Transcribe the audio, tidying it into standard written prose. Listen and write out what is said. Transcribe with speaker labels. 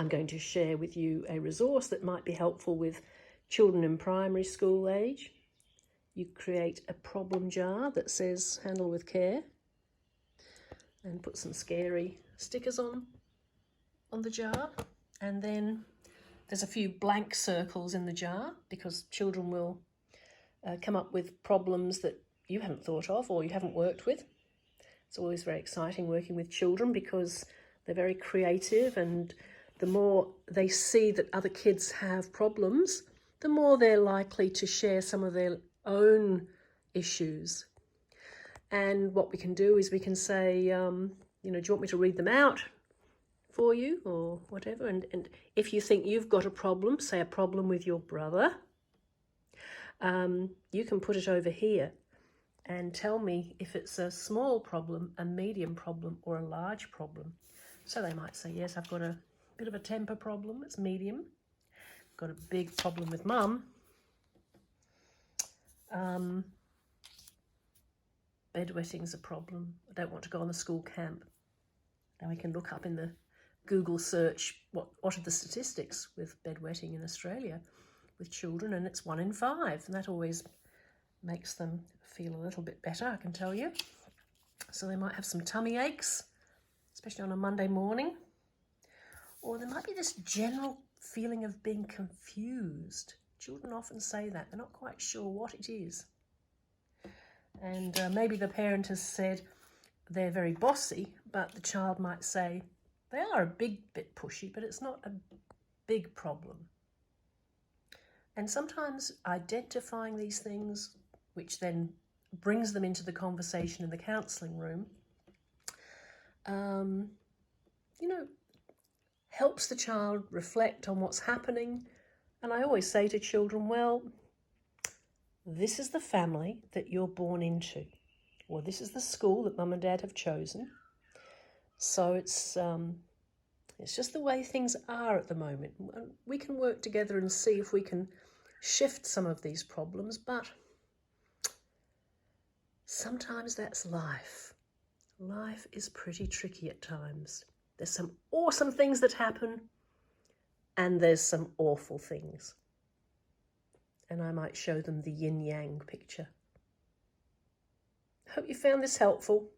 Speaker 1: I'm going to share with you a resource that might be helpful with children in primary school age. You create a problem jar that says handle with care and put some scary stickers on the jar, and then there's a few blank circles in the jar because children will come up with problems that you haven't thought of or you haven't worked with. It's always very exciting working with children because they're very creative, and the more they see that other kids have problems, the more they're likely to share some of their own issues. And what we can do is we can say, do you want me to read them out for you or whatever? And if you think you've got a problem, say a problem with your brother, you can put it over here and tell me if it's a small problem, a medium problem, or a large problem. So they might say, yes, I've got a bit of a temper problem, it's medium. I've got a big problem with mum. Bedwetting's a problem. I don't want to go on the school camp. Now we can look up in the Google search what are the statistics with bedwetting in Australia with children, and it's 1 in 5, and that always makes them feel a little bit better, I can tell you. So they might have some tummy aches, especially on a Monday morning, or there might be this general feeling of being confused. Children often say that, they're not quite sure what it is. And maybe the parent has said they're very bossy, but the child might say they are a bit pushy, but it's not a big problem. And sometimes identifying these things, which then brings them into the conversation in the counselling room, helps the child reflect on what's happening. And I always say to children, well, this is the family that you're born into, or this is the school that mum and dad have chosen. So it's just the way things are at the moment. We can work together and see if we can shift some of these problems, but sometimes that's life. Life is pretty tricky at times. There's some awesome things that happen, and there's some awful things. And I might show them the yin-yang picture. I hope you found this helpful.